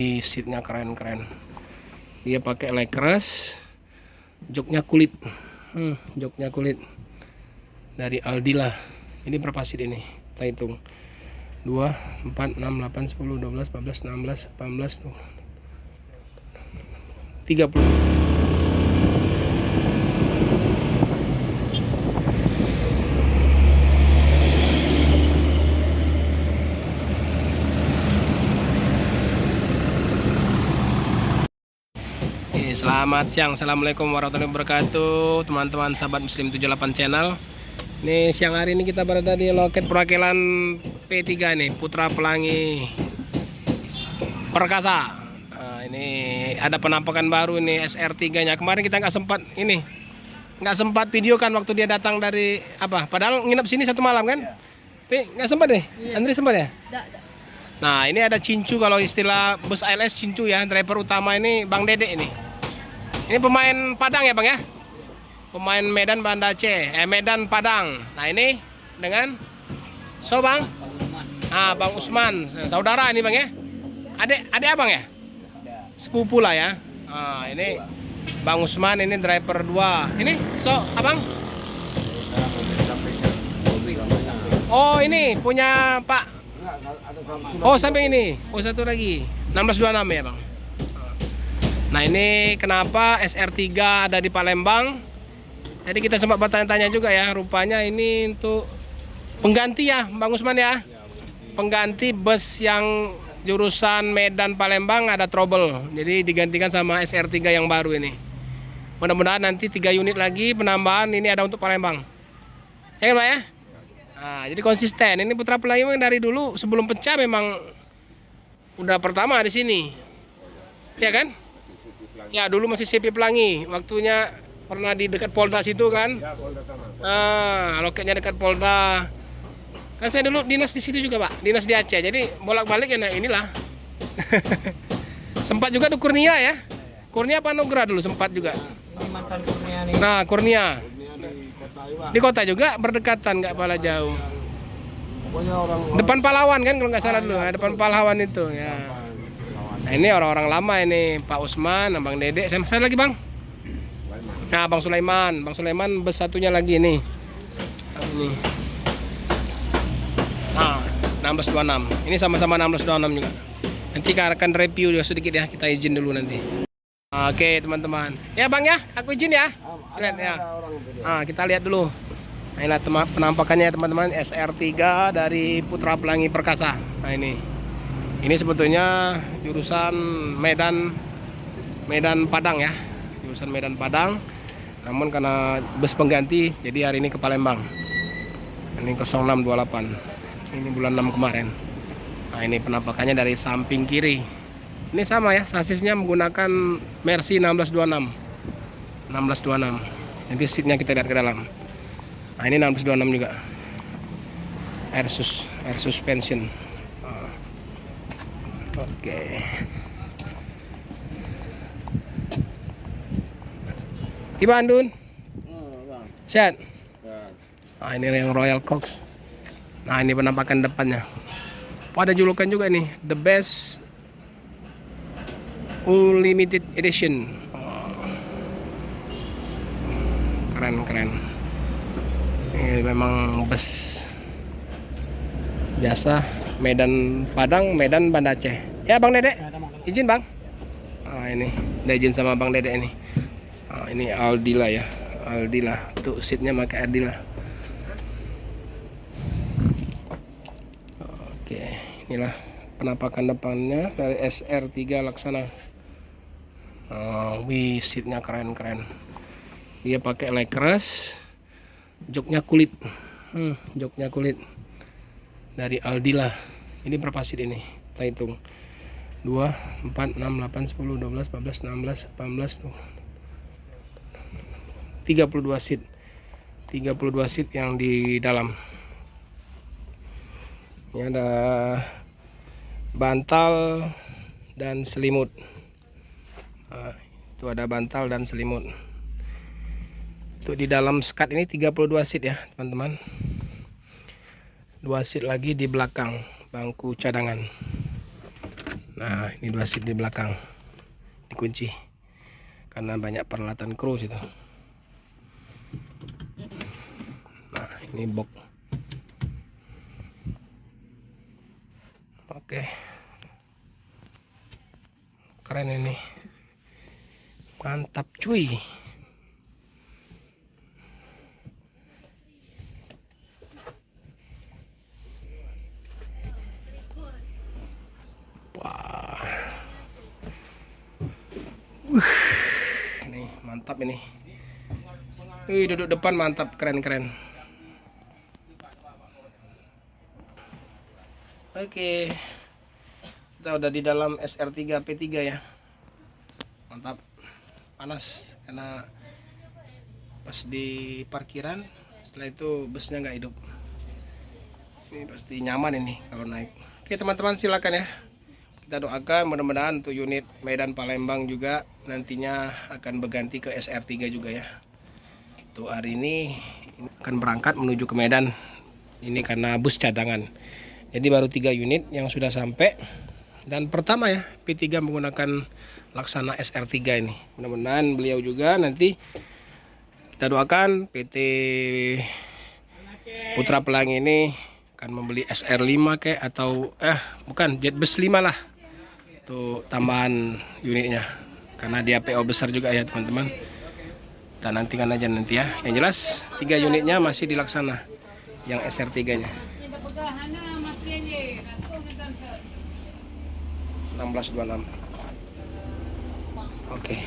Seatnya keren-keren. Dia pakai Lecrax, joknya kulit. Joknya kulit dari Aldila. Ini berapa seat ini? Kita hitung. 2, 4, 6, 8, 10, 12, 14, 16, 18, 30. Selamat siang, assalamualaikum warahmatullahi wabarakatuh, teman-teman sahabat Muslim 78 channel. Nih siang hari ini kita berada di loket perwakilan P3 nih, Putra Pelangi Perkasa. Nah, ini ada penampakan baru nih SR3-nya. Kemarin kita nggak sempat video kan waktu dia datang dari apa? Padahal nginep sini satu malam kan? Tapi nggak sempat deh. Andri sempat ya? Nah, ini ada Cincu, kalau istilah bus ALS Cincu ya, driver utama ini Bang Dede ini. Ini pemain Padang ya Bang ya? Pemain Medan Banda Aceh, Medan Padang. Nah ini dengan Bang? Bang Usman, saudara ini Bang ya? Adik abang ya? Sepupu lah ya. Ini Bang Usman, ini driver 2. Ini abang? Oh ini punya Pak. Oh sampai ini. Oh satu lagi. 1626 ya Bang. Nah ini kenapa SR3 ada di Palembang. Jadi kita sempat bertanya-tanya juga ya. Rupanya ini untuk pengganti ya Bang Usman ya. Pengganti bus yang jurusan Medan Palembang ada trouble. Jadi digantikan sama SR3 yang baru ini. Mudah-mudahan nanti 3 unit lagi penambahan ini ada untuk Palembang. Ya kan Pak ya? Nah, jadi konsisten. Ini Putra Pelangi dari dulu sebelum pecah memang udah pertama di sini. Ya kan? Ya dulu masih CP Pelangi, waktunya pernah di dekat Polda situ kan? Ya, Polda sana. Loketnya dekat Polda. Kan saya dulu dinas di situ juga Pak, dinas di Aceh. Jadi bolak-balik ya, nah inilah. Sempat juga di Kurnia ya? Kurnia apa Nugra dulu sempat juga. Mantan Kurnia nih. Nah Kurnia. Kurnia Di kota juga berdekatan, nggak pala jauh. Pokoknya orang Depan Pahlawan kan kalau nggak salah dulu, depan Pahlawan itu ya. Nah ini orang-orang lama ini, Pak Usman, Bang Dede, saya lagi Bang. Nah Bang Sulaiman bus satunya lagi ini. Ini. Nah 1626, ini sama-sama 1626 juga. Nanti kita akan review juga sedikit ya, kita izin dulu nanti. Oke teman-teman, ya Bang ya, aku izin ya. Lihat ya. Nah kita lihat dulu. Nah, inilah penampakannya teman-teman, SR3 dari Putra Pelangi Perkasa. Nah ini sebetulnya jurusan Medan Padang ya, jurusan Medan Padang. Namun karena bus pengganti, jadi hari ini ke Palembang. Ini 0628. Ini bulan 6 kemarin. Nah ini penampakannya dari samping kiri. Ini sama ya, sasisnya menggunakan Mercy 1626. Nanti seatnya kita lihat ke dalam. Nah ini 1626 juga. Air suspension. Oke. Gimana Dun? Sehat? Nah ini yang Royal Cox. Nah ini penampakan depannya. Ada julukan juga nih, The Best Unlimited Edition. Keren. Ini memang bus biasa Medan Padang, Medan Banda Aceh. Ya Bang Dede, izin Bang. Ini udah izin sama Bang Dede ini. Ini Aldila ya, Aldila. Tuh seatnya pakai Aldila. Oke, inilah penampakan depannya dari SR3 Laksana. Seatnya keren. Dia pakai Lecrax, joknya kulit. Joknya kulit dari Aldila. Ini berapa seat ini? Kita hitung. 2, 4, 6, 8, 10, 12, 14, 16, 18, 32 seat. 32 seat yang di dalam. Ini ada bantal dan selimut. Itu ada bantal dan selimut. Itu di dalam skat ini 32 seat ya teman-teman. 2 seat lagi di belakang bangku cadangan. Nah, ini 2 seat di belakang dikunci karena banyak peralatan kru situ. Nah, ini box. Oke. Keren ini. Mantap cuy. Wah. Ini mantap ini. Duduk depan mantap, keren-keren. Oke. Kita udah di dalam SR3 P3 ya. Mantap. Panas karena pas di parkiran, setelah itu busnya nggak hidup. Ini pasti nyaman ini kalau naik. Oke teman-teman, silakan ya. Kita doakan mudah-mudahan untuk unit Medan Palembang juga nantinya akan berganti ke SR3 juga ya. Tuh hari ini akan berangkat menuju ke Medan. Ini karena bus cadangan. Jadi baru 3 unit yang sudah sampai. Dan pertama ya P3 menggunakan Laksana SR3 ini. Mudah-mudahan beliau juga nanti kita doakan PT Putra Pelangi ini akan membeli SR5 kayak atau bukan Jetbus 5 lah. Tuh tambahan unitnya. Karena dia PO besar juga ya teman-teman. Kita nantikan aja nanti ya. Yang jelas 3 unitnya masih dilaksana yang SR3-nya. 1626. Oke.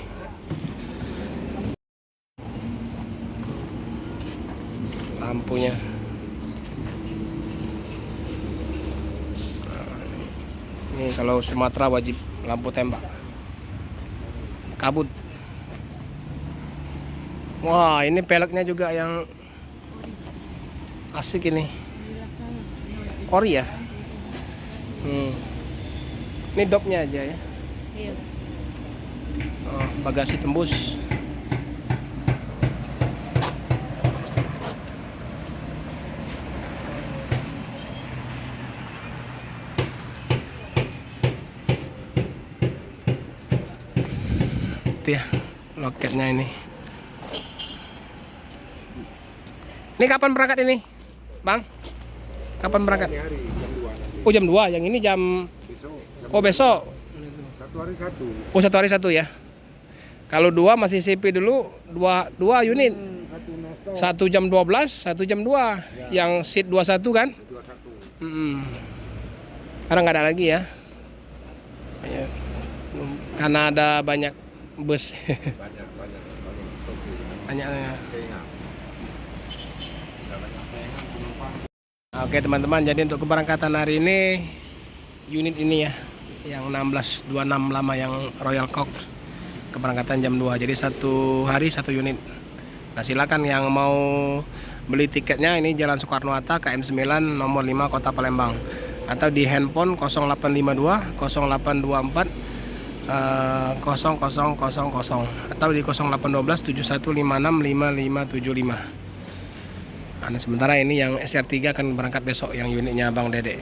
Lampunya. Ini kalau Sumatera wajib lampu tembak. Kabut. Wah, ini peleknya juga yang asik ini. Ori ya. Ini dopnya aja ya. Iya. Oh, bagasi tembus. Itu ya loketnya ini. Ini kapan berangkat ini, Bang? Kapan berangkat? Hari jam 2 nanti. Oh jam 2, yang ini jam. Besok. Oh besok. Satu hari satu. Oh 1 hari 1 ya. Kalau 2 masih CP dulu 2 unit. Satu 1 jam nonstop. 12, 1 jam 2. Yang seat 21 kan? 21. Karena nggak ada lagi ya. Ya. Karena ada banyak bus. Banyak topi. Banyaknya. Saingan. Udah banyak saingan penumpang. Oke teman-teman, jadi untuk keberangkatan hari ini unit ini ya, yang 1626 lama yang Royal Coach, keberangkatan jam 2. Jadi 1 hari 1 unit. Nah silakan yang mau beli tiketnya, ini Jalan Soekarno-Hatta KM 9 nomor 5 Kota Palembang, atau di handphone 0852 0824 0000 atau di 0812 7156 5575. Nah, sementara ini yang SR3 akan berangkat besok, yang unitnya Bang Dede.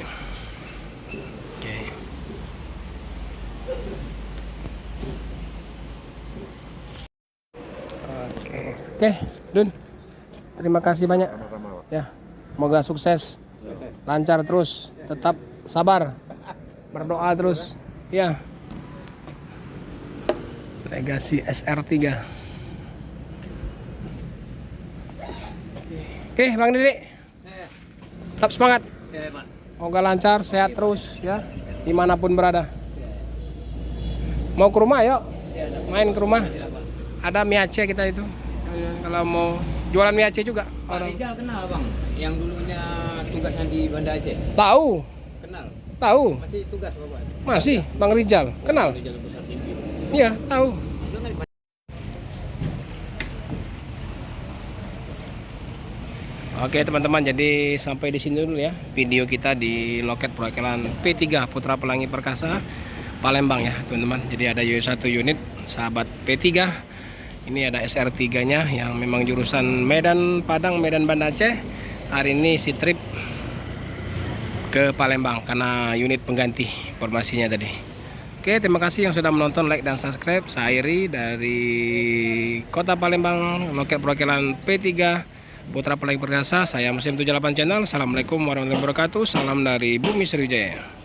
Oke, Dun. Terima kasih banyak. Sama-sama, Pak. Ya, semoga sukses, lancar terus, tetap sabar, berdoa terus. Ya. Legasi SR3. Oke, Bang Dede. Tetap semangat. Semoga lancar, sehat terus ya, dimanapun berada. Mau ke rumah yuk, main ke rumah. Ada mie Aceh kita itu. Kalau mau jualan mie Aceh juga. Pak Rizal kenal Bang, yang dulunya tugasnya di Banda Aceh. Tahu, Kenal. tahu. Masih tugas Bapak. Masih, Bang Rizal. Kenal? Rizal besar TV. Iya, tahu. Oke teman-teman, jadi sampai di sini dulu ya video kita di loket perwakilan P3 Putra Pelangi Perkasa Palembang ya teman-teman. Jadi ada 1 unit sahabat P3. Ini ada SR3-nya yang memang jurusan Medan Padang, Medan Banda Aceh. Hari ini si trip ke Palembang karena unit pengganti informasinya tadi. Oke, terima kasih yang sudah menonton, like dan subscribe. Saya Airi dari Kota Palembang, loket perwakilan P3 Putra Pelangi Perkasa. Saya Muslim 78 Channel. Assalamualaikum warahmatullahi wabarakatuh. Salam dari Bumi Sriwijaya.